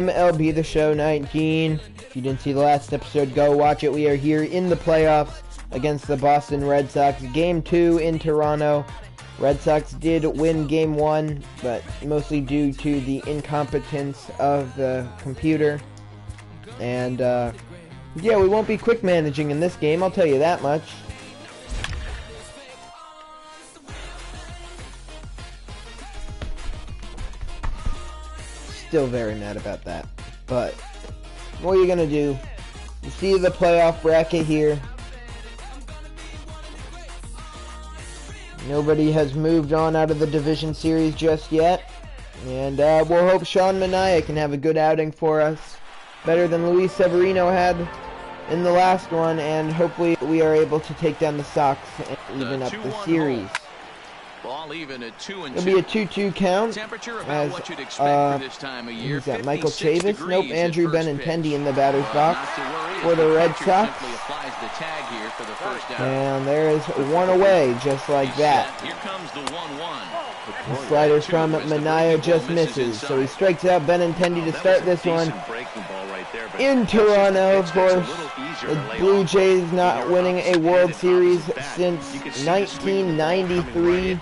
MLB The Show 19. If you didn't see the last episode, go watch it. We are here in the playoffs against the Boston Red Sox. Game 2 in Toronto. Red Sox did win Game 1, but mostly due to the incompetence of the computer. And, yeah, we won't be quick managing in this game, I'll tell you that much. Still very mad about that, but what are you gonna do? You see the playoff bracket here. Nobody has moved on out of the division series just yet, and we'll hope Sean Manaea can have a good outing for us, better than Luis Severino had in the last one, and hopefully we are able to take down the Sox and even up the series. Ball even at 2-2. It'll be a 2-2 count. Temperature about what you'd expect for this time of year. Who's that? Michael Chavis? Nope, Andrew Benintendi in the batter's box for the Red Sox. And there is one away, just like that. Here comes the 1-1. The slider from Manaea just misses, so he strikes out Benintendi to start this one. In Toronto, of course, the Blue Jays not winning a World Series since 1993.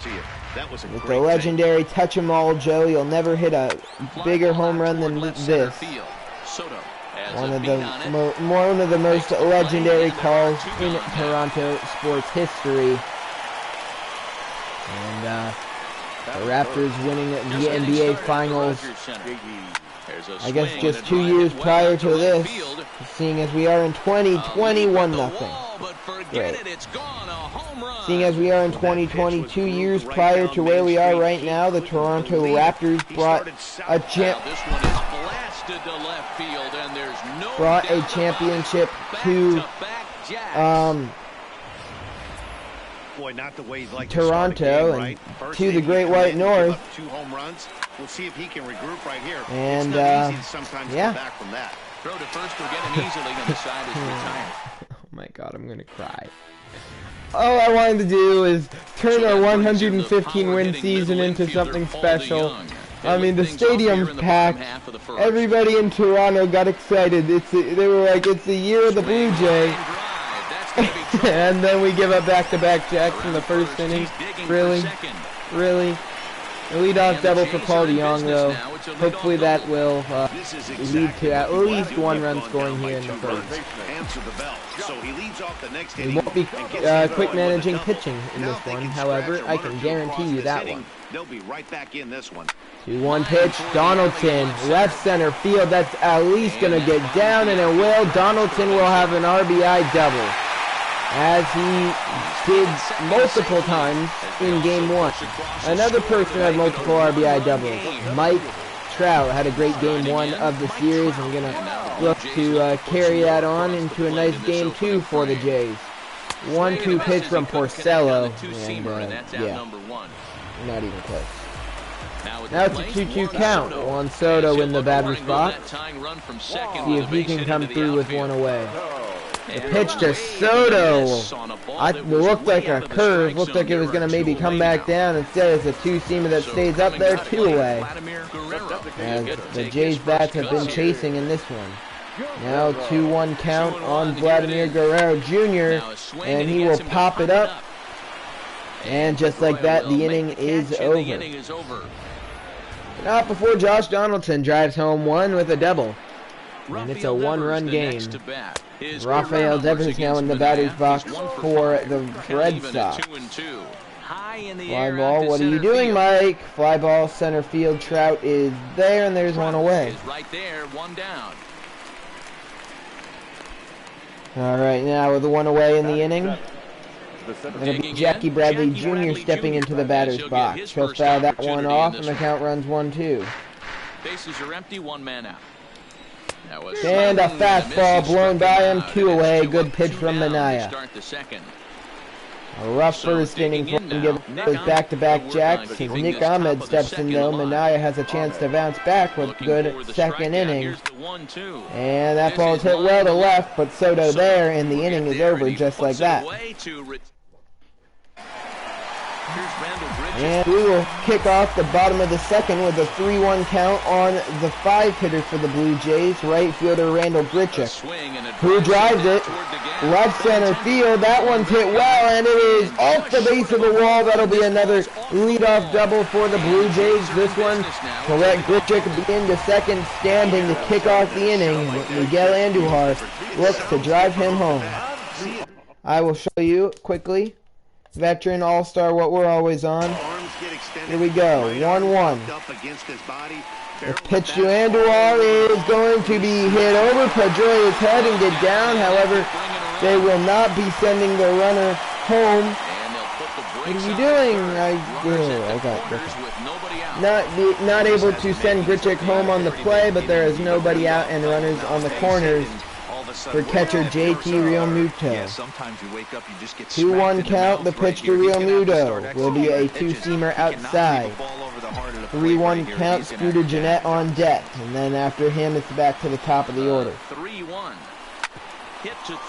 With the legendary Touch 'em All Joe, you'll never hit a bigger home run than this. One of the most legendary calls in Toronto sports history. And the Raptors winning the NBA Finals, I guess just 2 years prior to this, seeing as we are in 2021 nothing. Great. Seeing as we are in 2020, 2 years prior to where we are right now, the Toronto Raptors brought a championship to Toronto and to the Great White North. And yeah. Oh my God, I'm gonna cry. All I wanted to do is turn our 115 win season into something special. I mean, the stadium's packed. Everybody in Toronto got excited. They were like, it's the year of the Blue Jay. And then we give up back-to-back jacks in the first inning. Really? Really? A leadoff double for Paul DeYoung, though. Hopefully that will lead to at least one run scoring here in the first. We won't be quick managing pitching in this one, however, I can guarantee you that one. 2-1 pitch, Donaldson, left center field, that's at least going to get down, and it will. Donaldson will have an RBI double, as he did multiple times in Game 1. Another person had multiple RBI doubles. Mike Trout had a great Game 1 of the series. I'm going to look to carry that on into a nice Game 2 for the Jays. 1-2 pitch from Porcello, and yeah, not even close. Now it's a 2-2 count. Juan Soto in the batter's box. See if he can come through with one away. The pitch to Soto. It looked like a curve. Looked like it was going to maybe come back down. Instead, it's a two-seamer that stays up there, 2 away. As the Jays' bats have been chasing in this one. Now 2-1 count on Vladimir Guerrero Jr. And he will pop it up. And just like that, the inning is over. Not before Josh Donaldson drives home one with a double. And it's a one-run game. Rafael Devers now in the batter's box for the Red Sox. Fly ball, what are you doing, Mike? Fly ball, center field, Trout is there, and there's one away. Alright, now with the one away in the inning, it'll be Jackie Bradley Jr. stepping into the batter's box. He'll foul that one off, and the count runs 1-2. Bases are empty, one man out. And a fastball blown by him, 2 away. Good pitch from Manaea. A rough first inning for him, gives those back-to-back jacks. As Nick Ahmed steps in, though, Manaea has a chance to bounce back with a good second inning. And that ball is hit well to left, but Soto there, and the inning is over just like that. And we will kick off the bottom of the second with a 3-1 count on the 5 hitter for the Blue Jays, right fielder Randall Grichuk, who drives it left center field. That one's hit well, and it is off the base of the wall. That'll be another leadoff double for the Blue Jays. This one will let Grichuk begin the second standing to kick off the inning. Miguel Andujar looks to drive him home. I will show you quickly. Veteran All-Star, what we're always on. Here we go, 1-1. The pitch to Andujar is going to be hit over Pedroia's head and get down. However, they will not be sending the runner home. What are you doing? Not able to send Grichuk home on the play, but there is nobody out and runners on the corners for catcher JT Realmuto. 2-1 count, the pitch to Realmuto will be a two-seamer outside. 3-1 count, Scooter Gennett on deck, and then after him it's back to the top of the order.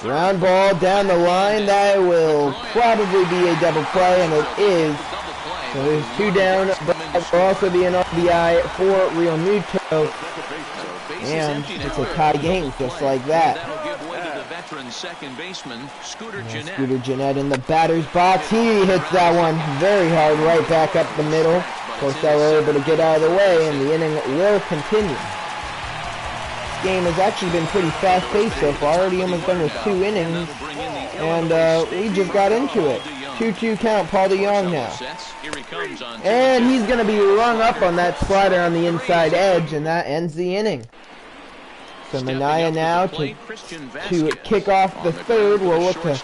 Ground ball down the line, that will probably be a double play, and it is. So there's 2 down, but that will also be an RBI for Realmuto. And it's a tie game, just like that. Scooter Gennett in the batter's box. He hits that one very hard, right back up the middle. Porcello able to get out of the way, and the inning will continue. This game has actually been pretty fast-paced so far. Already almost done with 2 innings, and we just got into it. 2-2 count, Paul DeYoung now. And he's going to be rung up on that slider on the inside edge, and that ends the inning. So Minaya now to kick off the third. We'll look to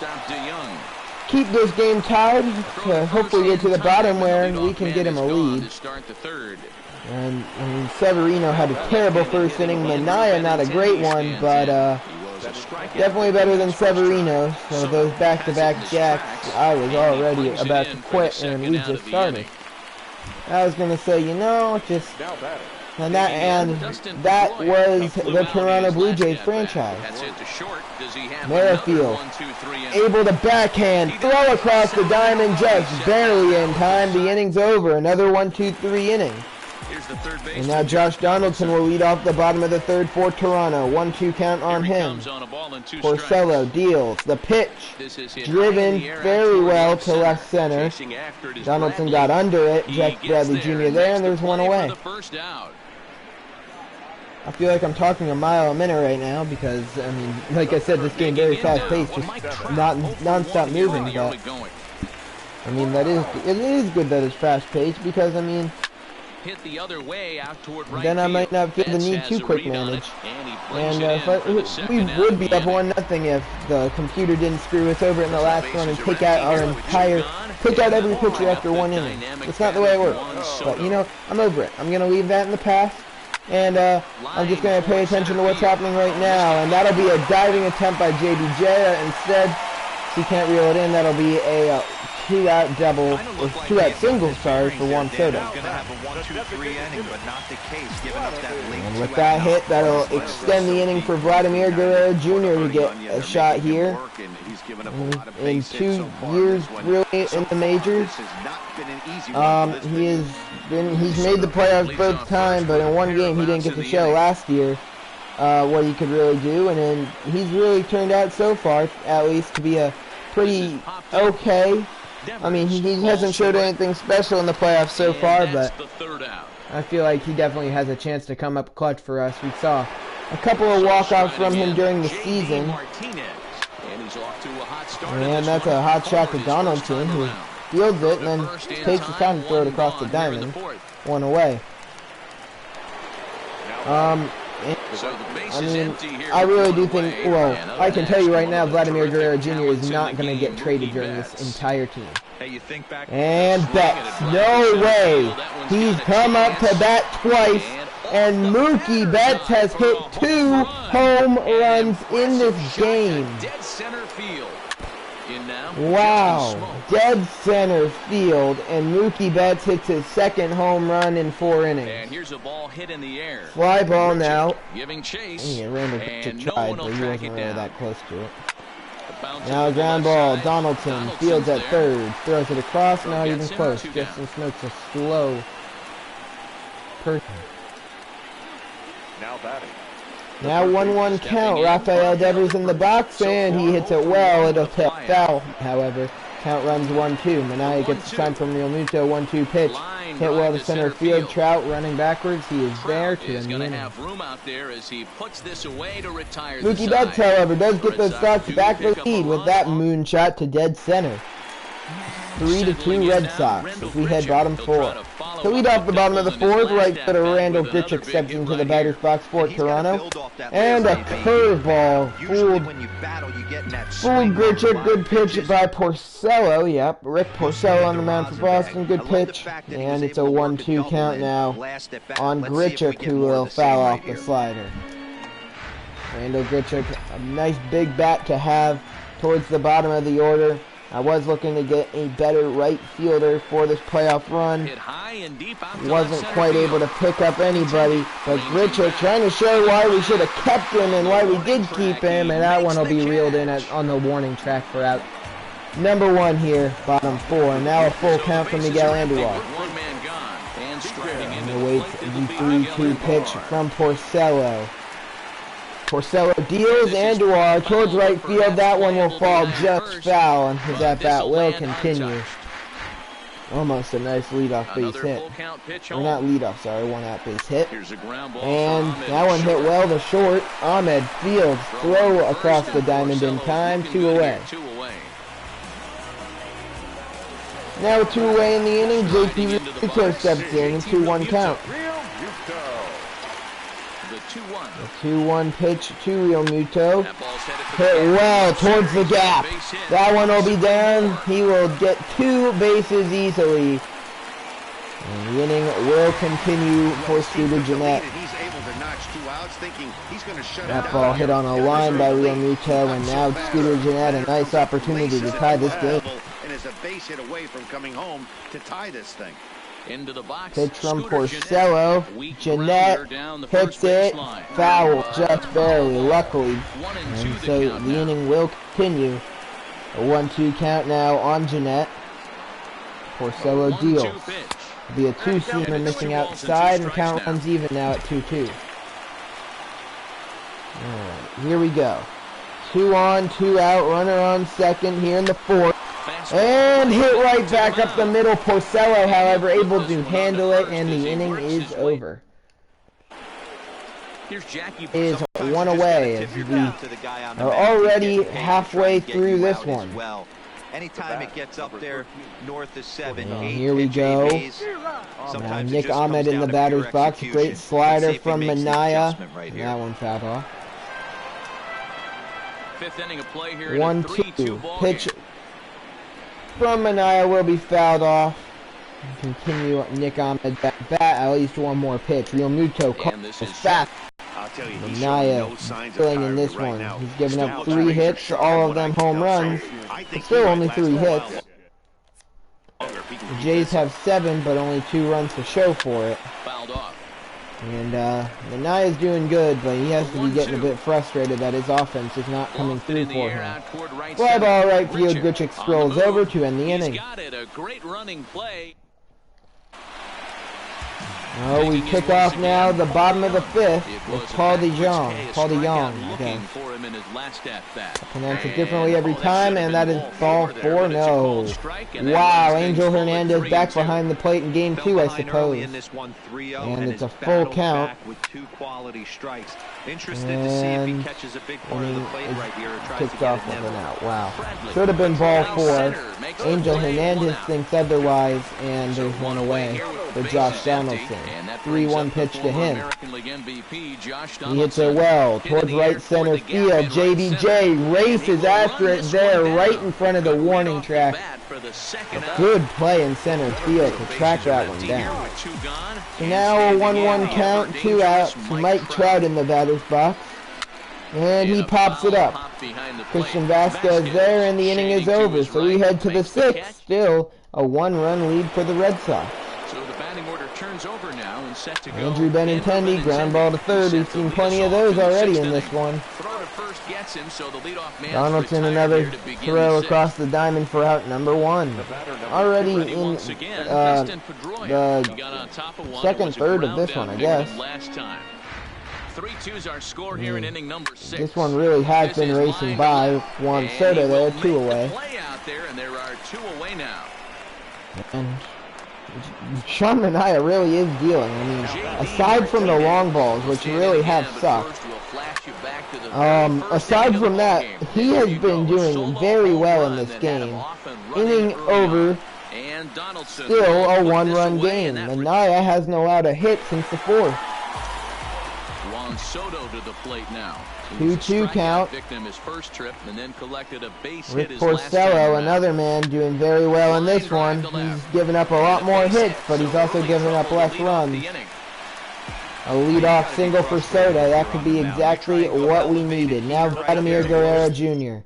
keep this game tied to hopefully get to the bottom where we can get him a lead. And I mean, Severino had a terrible first inning. Minaya not a great one, but definitely better than Severino. So those back-to-back jacks, I was already about to quit, and we just started. I was gonna say, you know, just. And that was the Toronto Blue Jays franchise. Merrifield able to backhand, throw across the diamond, just barely in time. The inning's over. Another 1-2-3 inning. And now Josh Donaldson will lead off the bottom of the third for Toronto. 1-2 count on him. Porcello deals the pitch, driven very well to left center. Donaldson got under it. Jack Bradley Jr. there, and there's one away. I feel like I'm talking a mile a minute right now because, I mean, like I said, this game very fast-paced, just non-stop moving, but, I mean, it is good that it's fast-paced because, I mean, then I might not feel the need to quick manage, and we would be up 1-0 if the computer didn't screw us over in the last one and take out every pitcher after 1 inning. It's not the way it works, but, you know, I'm over it. I'm going to leave that in the past. And I'm just going to pay attention to what's happening right now. And that'll be a diving attempt by JBJ. Instead, if he can't reel it in, that'll be a 2-out double, or 2-out single, sorry, for Juan Soto. And with that hit, that'll extend the inning for Vladimir Guerrero Jr. to get a shot here. In 2 years, really, in the majors, he's made the playoffs both times, but in 1 game he didn't get to show last year what he could really do, and then he's really turned out so far, at least, to be a pretty okay. I mean, he hasn't showed anything special in the playoffs so far, but I feel like he definitely has a chance to come up clutch for us. We saw a couple of walk-offs from him during the season. And that's a hot shot to Donaldson, who fields it and then takes his time to throw it across the diamond. 1 away. I mean, I really do think, well, I can tell you right now, Vladimir Guerrero Jr. is not going to get traded during this entire team. And Betts, no way. He's come up to bat twice, and Mookie Betts has hit 2 home runs in this game. Wow, dead center field, and Mookie Betts hits his 2nd home run in 4 innings. And here's a ball hit in the air. Fly ball now. Giving chase. Yeah, Randall tried, but he wasn't really that close to it. Now a ground ball. Donaldson fields at third. Throws it across. Not even close. Justin Smoke's a slow person. Now batting. Now 1-1 count. Rafael Devers in the box, and he hits it well. It'll tip foul, however. Count runs 1-2. Manaya gets the sign from Real Muto. 1-2 pitch. Hit well to center field. Trout running backwards. He is there to end the inning. Mookie Betts, however, does get the Sox back the lead with that moonshot to dead center. 3-2 Red Sox as we head bottom four. To lead off the bottom of the fourth, right fielder Randall Grichuk steps into the batter's box for Toronto. And a curveball fooled Grichuk. Good pitch by Porcello. Yep, Rick Porcello on the mound for Boston. Good pitch. And it's a 1-2 count now on Grichuk, who will foul off the slider. Randall Grichuk, a nice big bat to have towards the bottom of the order. I was looking to get a better right fielder for this playoff run. Wasn't quite able to pick up anybody, but Grichuk trying to show why we should have kept him and why we did keep him, and that one will be reeled in on the warning track for out number one here, bottom four. Now a full count from Miguel Andujar. And awaits the 3-2 pitch from Porcello. Porcello deals Andujar towards right field. That one will fall just foul, and his at-bat will continue. Almost a nice leadoff base hit. Or not leadoff, sorry, one out-base hit. And that one hit well to short. Ahmed fields throw across the diamond in time. 2 away. Now 2 away in the inning. JP Realmuto steps in. 2-1 count. The 2-1 pitch to Realmuto. Hit well towards the gap. That one will be down. He will get 2 bases easily. And the inning will continue for Scooter Gennett. That ball hit on a line by Realmuto, and now Scooter Gennett a nice opportunity to tie this game. And is a base hit away from coming home to tie this thing. Into the box. Pitch from Porcello. Gennett hits it. Foul just barely, luckily. And so the inning will continue. A 1-2 count now on Gennett. Porcello deals. Be a 2-seamer missing outside, and count runs even now at 2-2. Alright, here we go. 2 on, 2 out. Runner on second here in the fourth. And hit right back up the middle. Porcello, however, able to handle it, and the inning is over. It is 1 away as we are already halfway through this one. Anytime it gets up there north of 7, and here we go. Now Nick Ahmed in the batter's box. Great slider from Manaya. And that one fouled off. 1-2 pitch from Manaya will be fouled off. Continue Nick Ahmed bat at least one more pitch. Realmuto calls fast. Manaya filling in this one. He's given up 3 hits, all of them home runs, but still only 3 hits. The Jays have 7, but only 2 runs to show for it. And Manaya's doing good, but he has to be getting a bit frustrated that his offense is not coming through for him. Fly ball right field. Grichuk scrolls over to end the inning. Oh, we kick off now the bottom of the 5th with Paul DeJong, I guess. Pronounce it differently every time, and that is ball 4. No. Wow, Angel Hernandez back behind the plate in game 2, I suppose. And it's a full count. And kicked off with an out. Wow. Should have been ball 4. Angel Hernandez thinks otherwise, and there's 1 away for Josh Donaldson. 3-1 pitch to him. He hits it well towards right center field. JBJ races after it there right in front of the warning track. A good play in center field to track that one down. So now a 1-1 count, 2 outs. Mike Trout in the batter's box. And he pops it up. Christian Vasquez there, and the inning is over. So we head to the 6th. Still a 1-run lead for the Red Sox. Andrew Benintendi, ground ball to third. We've seen plenty of those already in this one. first gets him, so the leadoff man Donaldson, another throw across the diamond for out number 1. Already in the second third of this one, I guess. 3-2's our score here in inning number 6. This one really has been racing by. Juan Soto there, 2 away. Play out there, and there are 2 away now. And Sean Manaea really is dealing. I mean, aside from the long balls, which really have sucked, aside from that, he has been doing very well in this game. Inning over, still a 1-run game. Manaea hasn't allowed a hit since the 4th. Juan Soto to the plate now. 2-2 count. Victim his first trip and then collected a base Rick hit his last time Porcello, around. another man doing very well in this one. He's given up a lot more hits, but he's also given up less runs. A leadoff single for Soto. That could be exactly what we needed. Now Vladimir Guerrero Jr.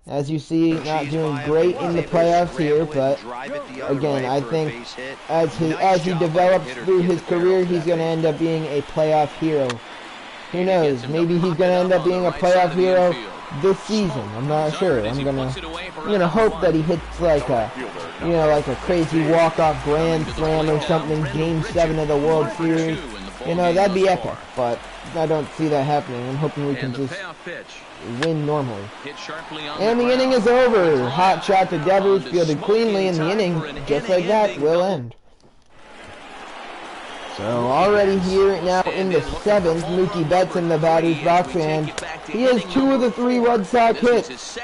As you see, not doing great in the playoffs here, but again, I think as he develops through his career, he's going to end up being a playoff hero. Who knows? Maybe he's going to end up being a playoff hero this season. I'm not sure. I'm gonna hope that he hits like a, like a crazy walk-off grand slam or something, Game 7 of the World Series. That'd be epic. But I don't see that happening. I'm hoping we can just win normally. And the inning is over. Hot shot to Devers, fielded cleanly, and the inning, just like that, will end. So already here now in the 7th, Mookie Betts in the batter's box, and he has 2 of the 3 Red Sox hits.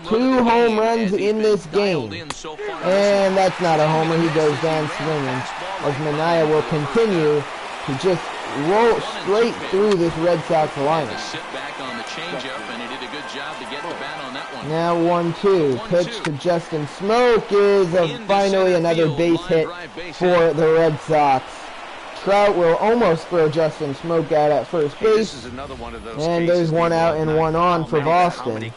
2 home runs in this game. And that's not a homer. He goes down swinging as Manaea will continue to just roll straight through this Red Sox lineup. Now 1-2. Pitch to Justin Smoke is finally another base hit for the Red Sox. Trout will almost throw Justin Smoke out at first base. And there's 1 out and 1 on for Boston.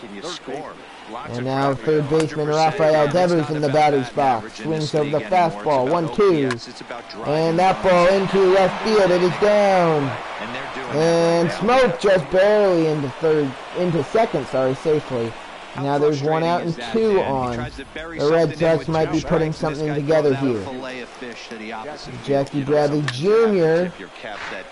And now third baseman Rafael Devers in the batter's box. Swings of the fastball. 1-2. And that ball into left field. It is down. And Smoke just barely into second, safely. Now there's 1 out and 2 on. The Red Sox might be putting something together here. Jackie Bradley Jr.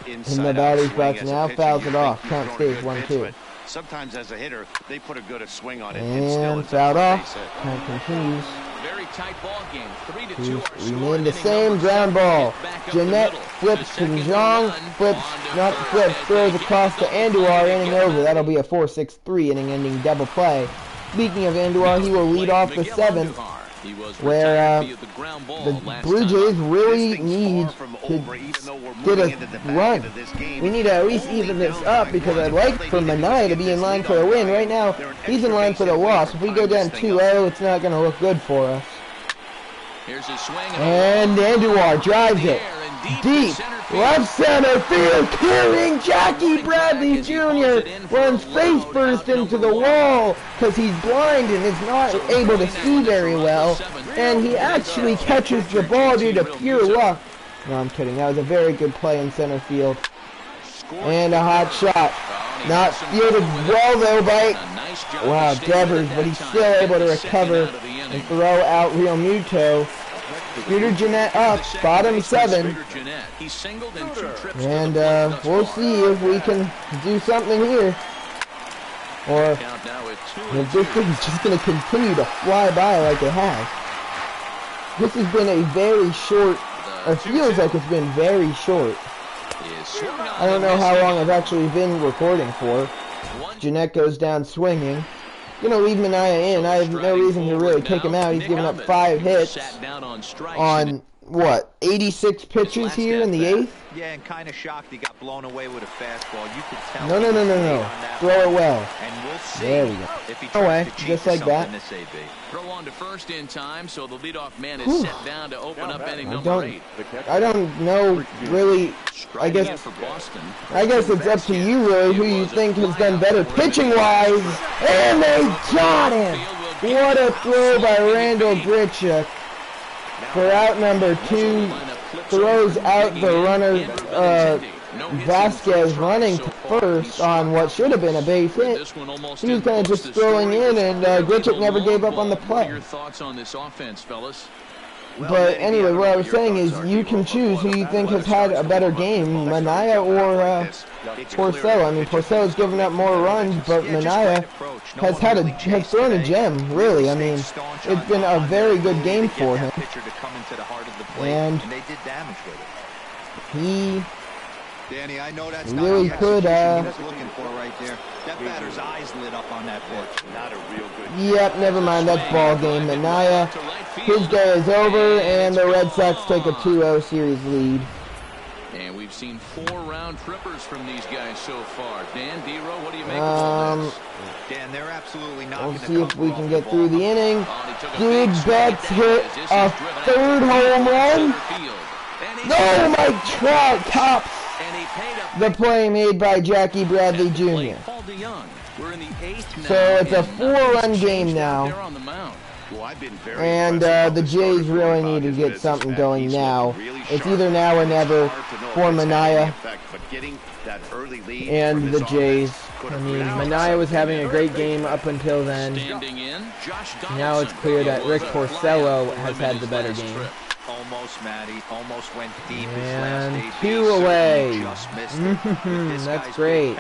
in the batter's box now fouls it off. Count stays 1-2. Sometimes as a hitter, they put a good swing on it. And fouled off. Count continues. Very tight ball game. 3-2. Remain the same. Ground ball. Jeanette flips to Jong. Throws across to Andujar. Inning over. That'll be a 4-6-3 inning-ending double play. Speaking of Andujar, he will lead off the 7th, where the Blue Jays really need to get a run. We need to at least even this up, because I'd like for Manaea to be in line for a win. Right now, he's in line for the loss. If we go down 2-0, it's not going to look good for us. And Andujar drives it deep. Left center field, killing Jackie Bradley Jr. runs face first into the wall because he's blind and is not able to see very well. And he actually catches the ball due to pure luck. No, I'm kidding. That was a very good play in center field. And a hot shot. Not fielded well, though, by Devers, but he's still able to recover and throw out Real Muto. Scooter Jeanette up, bottom 7. And we'll see if we can do something here. Or if this thing's just going to continue to fly by like it has. This has been a very short, it feels like it's been very short. I don't know how long I've actually been recording for. Jeanette goes down swinging. Gonna leave Manaea in. I have no reason to really take him out. He's given up 5 hits on, what, 86 pitches here in the 8th? Yeah, and kind of shocked he got blown away with a fastball. You could tell. No. Throw it well. And we'll see. There we go. If he away, just like that. Throw on to first in time, so the leadoff man is set down to open up inning number 8. I don't know really. I guess it's up to you, really, who you think has done better pitching-wise. And they got him! What a throw by Randall Grichuk for out number 2. Throws out the runner, Vasquez running to first on what should have been a base hit. He was kind of just throwing in, and Grichuk never gave up on the play. Your thoughts on this offense, fellas? But anyway, what I was saying is you can choose who you think has had a better game, Manaea or Porcello. I mean, Porcello's given up more runs, but Manaea has thrown a gem, really. I mean, it's been a very good game for him. And he really could, looking for right there. That batter's eyes lit up on that pitch. Not a real good. Yep, never mind. That's ball game. Manaea, his day is over, and the Red Sox take a 2-0 series lead. And we've seen 4 round trippers from these guys so far. Dan, D-Row, what do you make of all this? Dan, they're absolutely not. We'll see if we can get through the inning. Big Betts hit a 3rd home run. No, Mike Trout tops the play made by Jackie Bradley Jr. So it's a 4-run game now. And the Jays really need to get something going now. It's either now or never for Manaea and the Jays. I mean, Manaea was having a great game up until then. Now it's clear that Rick Porcello has had the better game. Almost, Matty. Almost went deep. And 2 away. That's great.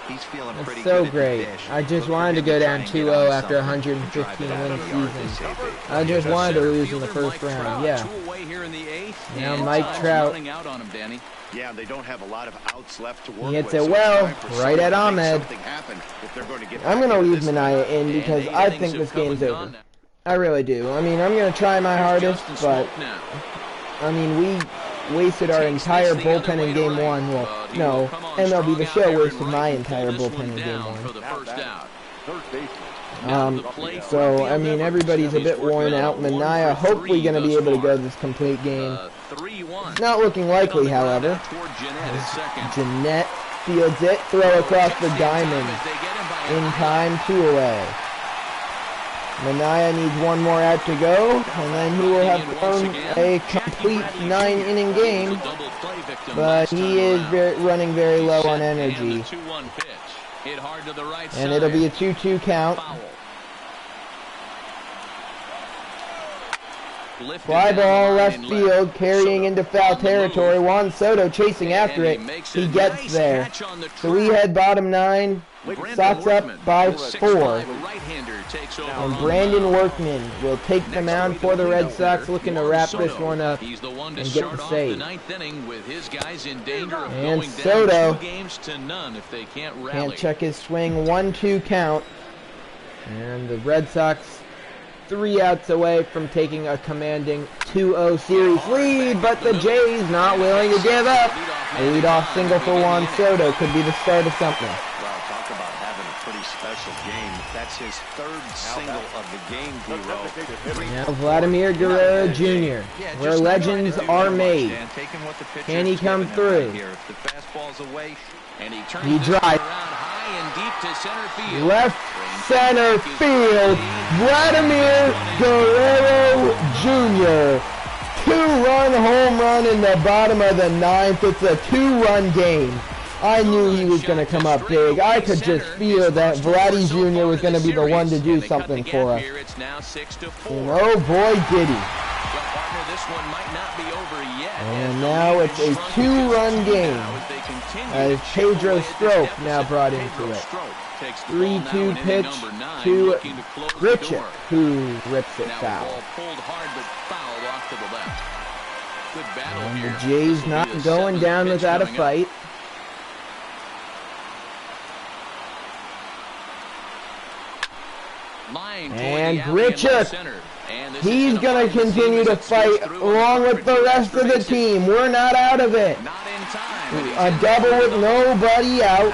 That's so great. I just wanted to go down 2-0 after a 115-win season. I just wanted to lose in the first round. Yeah. Now Mike Trout. Yeah, they don't have a lot of outs left to work. He hits it well, right at Ahmed. I'm going to leave Manaea in because I think this game's over. I really do. I mean, I'm going to try my hardest, but, I mean, we wasted our entire bullpen in Game 1. Well, no, MLB The Show wasted my entire bullpen in Game 1. So, I mean, everybody's a bit worn out. Manaea hopefully going to be able to go this complete game. It's not looking likely, however. Jeanette fields it, throw across the diamond. In time, 2 away. Manaea needs 1 more out to go, and then he will have thrown a complete 9-inning game, but he is running very low on energy. And it'll be a 2-2 count. Fly ball left field, carrying into foul territory. Juan Soto chasing after it. He gets there. 3-head bottom 9. Sox up by 4. And Brandon Workman will take the mound for the Red Sox, looking to wrap this one up and get the save. And Soto can't check his swing. 1-2 count. And the Red Sox 3 outs away from taking a commanding 2-0 series lead, but the Jays not willing to give up. A leadoff single for Juan Soto could be the start of something. Special game. That's his 3rd single of the game, D-Row. Now Vladimir Guerrero Jr., where legends are made. Can he come through? He drives. Left center field. Vladimir Guerrero Jr. 2-run home run in the bottom of the 9th. It's a 2-run game. I knew he was going to come up big. I could just feel that Vladdy Jr. was going to be the one to do something for us. And oh boy, did he. And now it's a 2-run game as Pedro Strop now brought into it. 3-2 pitch to Grichuk, who rips it foul. And the Jays not going down without a fight. And Grichuk, he's going to continue to fight along with the rest of the team. We're not out of it. A double with nobody out,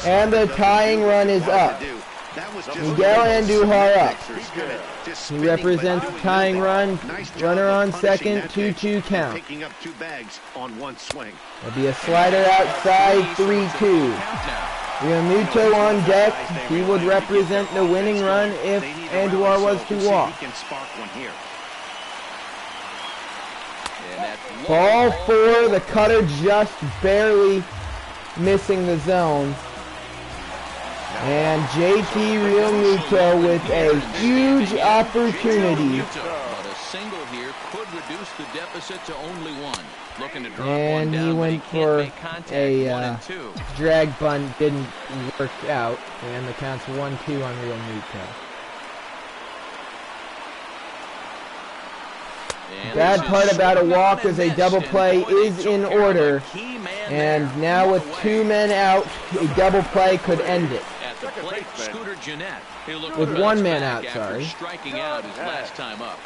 and the tying run is up. Miguel Andujar up. He represents the tying run. Runner on second, 2-2 count. There'll be a slider outside, 3-2. Realmuto on deck. He would represent the winning run if Andujar was to walk. Ball 4, the cutter just barely missing the zone. And JT Realmuto with a huge opportunity. But a single here could reduce the deficit to only 1. Looking to drop And one down, he but went can't for make contact. a 1 and 2. drag bunt, didn't work out. And the count's 1-2 on Realmuto. Bad part about a walk is a double play is in order. And now with 2 men out, a double play could end it. At the plate, Scooter Gennett. With 1 man out, sorry. Striking out his last time up.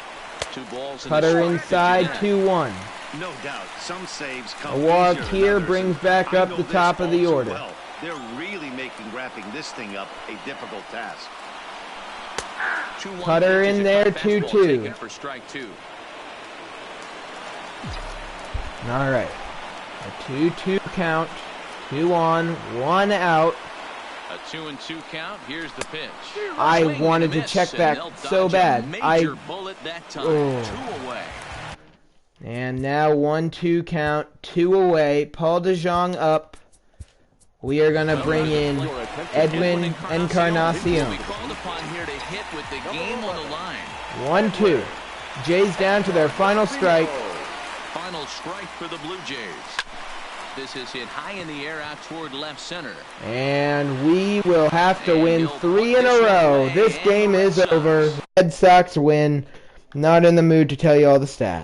2 balls in Cutter the inside, 2-1. No doubt, some saves come A walk easier than here others. brings back I up know the this top of the all too order. well. They're really making wrapping this thing up a difficult task. Cutter in there, 2-2. For strike 2. All right, a 2-2 count, 2 on, 1 out. A 2-2 count. Here's the pitch. I Swing wanted and a to miss, check and back they'll so dodge a bad. major bullet that time. 2 away. And now 1-2 count, 2 away. Paul DeJong up. We are gonna bring in Edwin Encarnacion. Will be called upon here to hit with the game on the line. 1-2. Jays down to their final strike. Final strike for the Blue Jays. This is hit high in the air out toward left center. And we will have to win 3 in a row. This game is over. Red Sox win. Not in the mood to tell you all the stats.